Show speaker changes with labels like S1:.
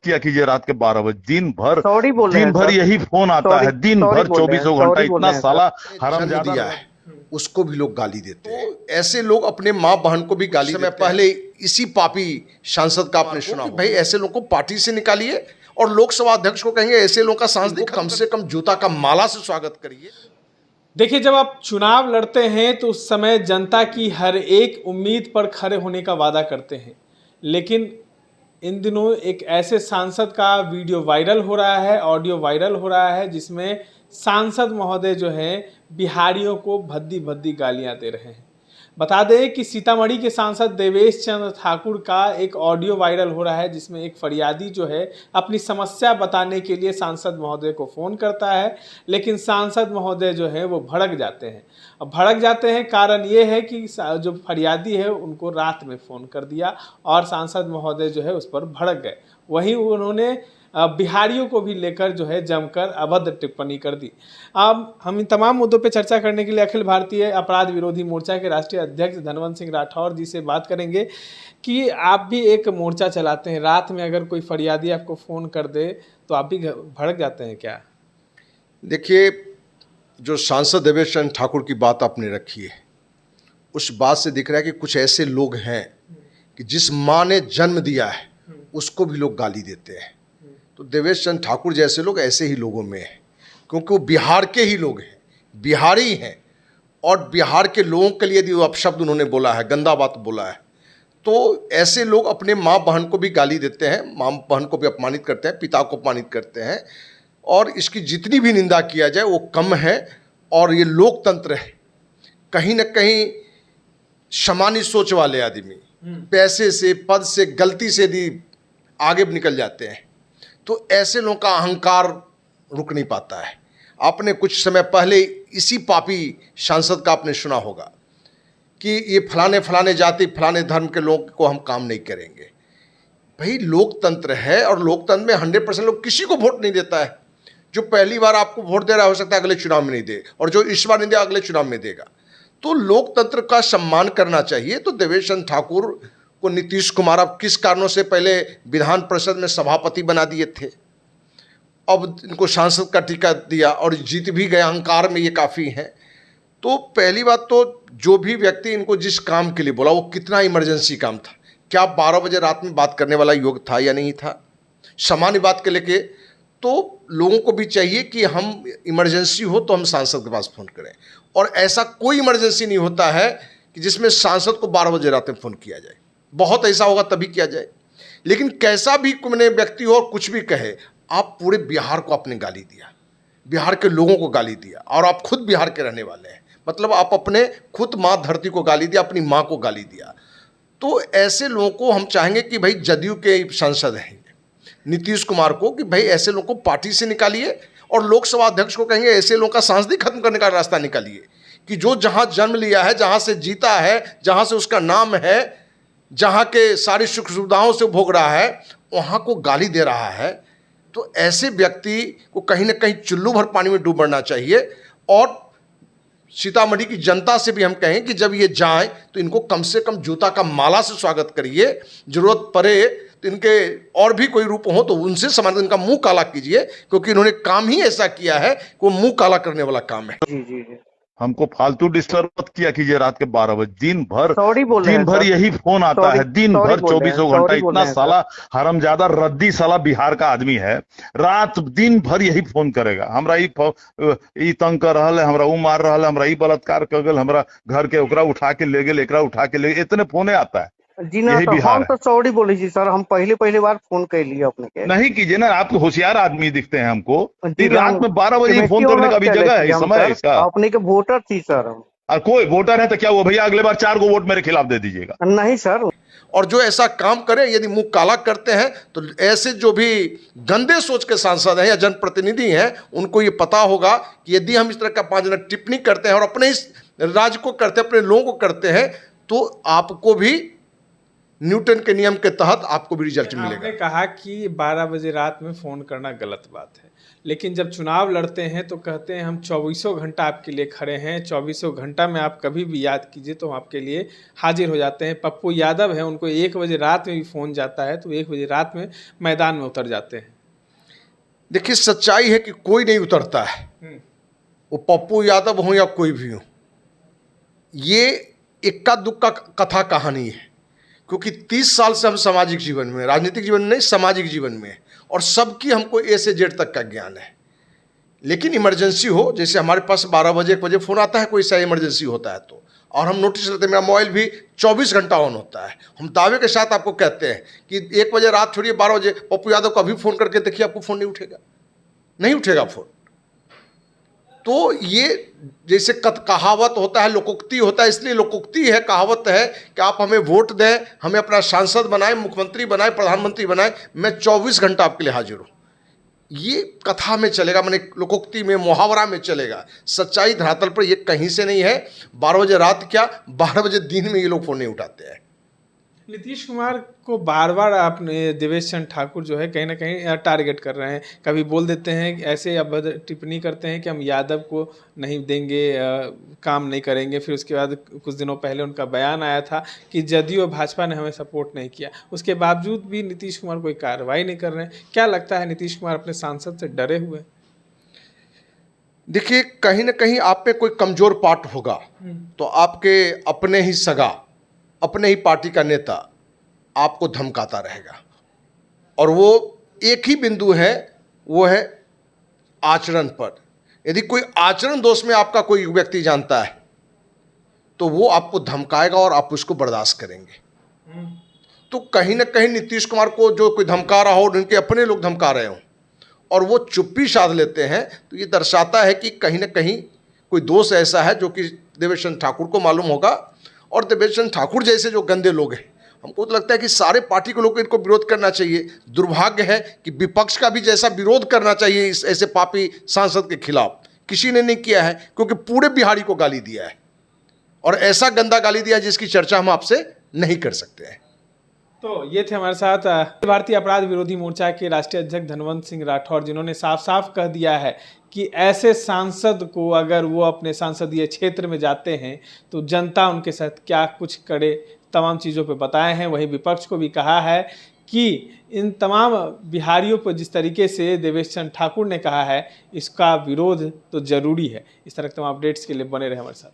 S1: किया कीजिए रात के 12 बजे। दिन भर
S2: सर
S1: यही फोन आता है, दिन भर 24 घंटा। इतना साला हरामजादा
S3: दिया है उसको भी लोग गाली देते हैं। तो ऐसे लोग अपने माँ बहन को भी गाली देते हैं। पहले इसी पापी सांसद का आपने सुना, भाई ऐसे लोगों को पार्टी से निकालिए और लोकसभा अध्यक्ष को कहेंगे ऐसे लोगों का सांसद कम से कम जूता का माला से स्वागत करिए।
S4: देखिए, जब आप चुनाव लड़ते हैं तो उस समय जनता की हर एक उम्मीद पर खड़े होने का वादा करते हैं, लेकिन इन दिनों एक ऐसे सांसद का वीडियो वायरल हो रहा है, ऑडियो वायरल हो रहा है, जिसमें सांसद महोदय जो हैं बिहारियों को भद्दी भद्दी गालियां दे रहे हैं। बता दें कि सीतामढ़ी के सांसद देवेश चंद्र ठाकुर का एक ऑडियो वायरल हो रहा है, जिसमें एक फरियादी जो है अपनी समस्या बताने के लिए सांसद महोदय को फ़ोन करता है, लेकिन सांसद महोदय जो है वो भड़क जाते हैं। अब भड़क जाते हैं, कारण ये है कि जो फरियादी है उनको रात में फ़ोन कर दिया और सांसद महोदय जो है उस पर भड़क गए। वहीं उन्होंने बिहारियों को भी लेकर जो है जमकर अभद्र टिप्पणी कर दी। अब हम इन तमाम मुद्दों पर चर्चा करने के लिए अखिल भारतीय अपराध विरोधी मोर्चा के राष्ट्रीय अध्यक्ष धनवंत सिंह राठौर जी से बात करेंगे कि आप भी एक मोर्चा चलाते हैं, रात में अगर कोई फरियादी आपको फ़ोन कर दे तो आप भी भड़क जाते हैं क्या?
S3: देखिए, जो सांसद देवेश चंद्र ठाकुर की बात आपने रखी है, उस बात से दिख रहा है कि कुछ ऐसे लोग हैं कि जिस माँ ने जन्म दिया है उसको भी लोग गाली देते हैं। तो देवेश चंद्र ठाकुर जैसे लोग ऐसे ही लोगों में हैं, क्योंकि वो बिहार के ही लोग हैं, बिहारी हैं, और बिहार के लोगों के लिए यदि वो अपशब्द उन्होंने बोला है, गंदा बात बोला है, तो ऐसे लोग अपने माँ बहन को भी गाली देते हैं, माँ बहन को भी अपमानित करते हैं, पिता को अपमानित करते हैं, और इसकी जितनी भी निंदा किया जाए वो कम है। और ये लोकतंत्र है, कहीं ना कहीं सामान्य सोच वाले आदमी पैसे से, पद से, गलती से भी आगे निकल जाते हैं, तो ऐसे लोगों का अहंकार रुक नहीं पाता है। आपने कुछ समय पहले इसी पापी सांसद का आपने सुना होगा कि ये फलाने फलाने जाति, फलाने धर्म के लोग को हम काम नहीं करेंगे। भाई लोकतंत्र है, और लोकतंत्र में 100% लोग किसी को वोट नहीं देता है। जो पहली बार आपको वोट दे रहा हो सकता है अगले चुनाव में नहीं दे, और जो इस बार नहीं दे अगले चुनाव में देगा। तो लोकतंत्र का सम्मान करना चाहिए। तो देवेश चंद्र ठाकुर को नीतीश कुमार अब किस कारणों से पहले विधान परिषद में सभापति बना दिए थे, अब इनको सांसद का टिकट दिया और जीत भी गए, अहंकार में ये काफ़ी हैं। तो पहली बात तो जो भी व्यक्ति इनको जिस काम के लिए बोला वो कितना इमरजेंसी काम था, क्या 12 बजे रात में बात करने वाला योग था या नहीं था, सामान्य बात के लेके। तो लोगों को भी चाहिए कि हम इमरजेंसी हो तो हम सांसद के पास फ़ोन करें, और ऐसा कोई इमरजेंसी नहीं होता है कि जिसमें सांसद को 12 बजे रात में फ़ोन किया जाए। बहुत ऐसा होगा तभी किया जाए। लेकिन कैसा भी कोई व्यक्ति हो और कुछ भी कहे, आप पूरे बिहार को आपने गाली दिया, बिहार के लोगों को गाली दिया, और आप खुद बिहार के रहने वाले हैं, मतलब आप अपने खुद माँ धरती को गाली दिया, अपनी माँ को गाली दिया। तो ऐसे लोगों को हम चाहेंगे कि भाई जदयू के सांसद हैं नीतीश कुमार को, कि भाई ऐसे लोगों को पार्टी से निकालिए, और लोकसभा अध्यक्ष को कहेंगे ऐसे लोगों का सांसद खत्म करने का रास्ता निकालिए, कि जो जहाँ जन्म लिया है, जहाँ से जीता है, जहाँ से उसका नाम है, जहाँ के सारी सुख सुविधाओं से भोग रहा है, वहाँ को गाली दे रहा है। तो ऐसे व्यक्ति को कहीं ना कहीं चुल्लू भर पानी में डूबना चाहिए। और सीतामढ़ी की जनता से भी हम कहें कि जब ये जाएं तो इनको कम से कम जूता का माला से स्वागत करिए। जरूरत पड़े तो इनके और भी कोई रूप हो तो उनसे समाधान, इनका मुंह काला कीजिए, क्योंकि इन्होंने काम ही ऐसा किया है कि वो मुंह काला करने वाला काम है।
S2: जी।
S1: हमको फालतू डिस्टर्ब मत किया कीजिए रात के 12 बजे। दिन भर
S2: सर
S1: यही फोन आता है, दिन भर 24 घंटा। इतना साला हरामजादा रद्दी साला बिहार का आदमी है, रात दिन भर यही फोन करेगा। हमरा ई तंग कर रहा है, हमरा ऊ मार रहा है, हमरा ई बलात्कार कर गल, हमरा घर के ओकरा उठा के ले गेल, एकरा उठा के ले, इतने फोने आता है।
S2: जी ना, तो हम तो सॉरी बोले जी सर, हम पहले बार फोन कर लिए अपने के।
S1: नहीं कीजिए ना, आप तो होशियार आदमी दिखते हैं हमको। रात में 12 बजे फोन करने का भी जगह है, समय है इसका।
S2: अपने के वोटर थी सर हम।
S1: और कोई वोटर है तो क्या हुआ भैया, अगले बार 4 गो वोट मेरे खिलाफ दे दीजिएगा।
S2: नहीं सर।
S3: और जो ऐसा काम करें, यदि मुंह काला करते हैं, तो ऐसे जो भी गंदे सोच के सांसद हैं या जनप्रतिनिधि हैं, उनको ये पता होगा कि यदि हम इस तरह का 5 मिनट टिप्पणी करते हैं और अपने इस राज्य को करते हैं, अपने लोगों को करते हैं, तो आपको भी न्यूटन के नियम के तहत आपको भी रिजल्ट मिलेगा।
S4: आपने कहा कि 12 बजे रात में फ़ोन करना गलत बात है, लेकिन जब चुनाव लड़ते हैं तो कहते हैं हम 24 घंटा आपके लिए खड़े हैं, 24 घंटा में आप कभी भी याद कीजिए तो हम आपके लिए हाजिर हो जाते हैं। पप्पू यादव है, उनको 1 बजे रात में भी फ़ोन जाता है तो 1 बजे रात में मैदान में उतर जाते हैं।
S3: देखिए, सच्चाई है कि कोई नहीं उतरता है, वो पप्पू यादव हो या कोई भी हो। ये इक्का दुक्का कथा कहानी है, क्योंकि 30 साल से हम सामाजिक जीवन में, राजनीतिक जीवन में नहीं, सामाजिक जीवन में, और सबकी हमको ए से जेड तक का ज्ञान है। लेकिन इमरजेंसी हो, जैसे हमारे पास 12 बजे 1 बजे फ़ोन आता है, कोई सा इमरजेंसी होता है तो, और हम नोटिस लेते हैं, मेरा मोबाइल भी 24 घंटा ऑन होता है। हम दावे के साथ आपको कहते हैं कि 1 बजे रात छोड़िए 12 बजे पप्पू यादव को अभी फ़ोन करके देखिए, आपको फ़ोन नहीं उठेगा, नहीं उठेगा फ़ोन। तो ये जैसे कहावत होता है, लोकोक्ति होता है, इसलिए लोकोक्ति है, कहावत है कि आप हमें वोट दें, हमें अपना सांसद बनाएं, मुख्यमंत्री बनाएं, प्रधानमंत्री बनाएं, मैं 24 घंटा आपके लिए हाजिर हूँ। ये कथा में चलेगा, मैंने लोकोक्ति में, मुहावरा में चलेगा। सच्चाई धरातल पर ये कहीं से नहीं है। 12 बजे रात क्या, 12 बजे दिन में ये लोग फ़ोन नहीं उठाते हैं।
S4: नीतीश कुमार को बार बार आपने देवेश चंद्र ठाकुर जो है कहीं ना कहीं टारगेट कर रहे हैं। कभी बोल देते हैं, ऐसे अभद्र टिप्पणी करते हैं कि हम यादव को नहीं देंगे, काम नहीं करेंगे। फिर उसके बाद कुछ दिनों पहले उनका बयान आया था कि जदयू और भाजपा ने हमें सपोर्ट नहीं किया, उसके बावजूद भी नीतीश कुमार कोई कार्रवाई नहीं कर रहे हैं। क्या लगता है, नीतीश कुमार अपने सांसद से डरे हुए?
S3: देखिए, कहीं ना कहीं आप पे कोई कमजोर पार्ट होगा तो आपके अपने ही सगा, अपने ही पार्टी का नेता आपको धमकाता रहेगा, और वो एक ही बिंदु है, वो है आचरण पर। यदि कोई आचरण दोष में आपका कोई व्यक्ति जानता है तो वो आपको धमकाएगा और आप उसको बर्दाश्त करेंगे। तो कहीं ना कहीं नीतीश कुमार को जो कोई धमका रहा हो, उनके अपने लोग धमका रहे हों और वो चुप्पी साध लेते हैं, तो ये दर्शाता है कि कहीं ना कहीं कोई दोष ऐसा है जो कि देवेश चंद्र ठाकुर को मालूम होगा। और देवेश चंद्र ठाकुर जैसे जो गंदे लोग हैं, हमको तो लगता है कि सारे पार्टी के लोग को इनको विरोध करना चाहिए। दुर्भाग्य है कि विपक्ष का भी जैसा विरोध करना चाहिए इस ऐसे पापी सांसद के खिलाफ, किसी ने नहीं किया है, क्योंकि पूरे बिहारी को गाली दिया है, और ऐसा गंदा गाली दिया जिसकी चर्चा हम आपसे नहीं कर सकते हैं।
S4: तो ये थे हमारे साथ भारतीय अपराध विरोधी मोर्चा के राष्ट्रीय अध्यक्ष धनवंत सिंह राठौर, जिन्होंने साफ साफ कह दिया है कि ऐसे सांसद को अगर वो अपने संसदीय क्षेत्र में जाते हैं तो जनता उनके साथ क्या कुछ करे, तमाम चीज़ों पे बताए हैं। वहीं विपक्ष को भी कहा है कि इन तमाम बिहारियों पर जिस तरीके से देवेश चंद्र ठाकुर ने कहा है, इसका विरोध तो जरूरी है। इस तरह के तमाम अपडेट्स के लिए बने रहे हमारे साथ।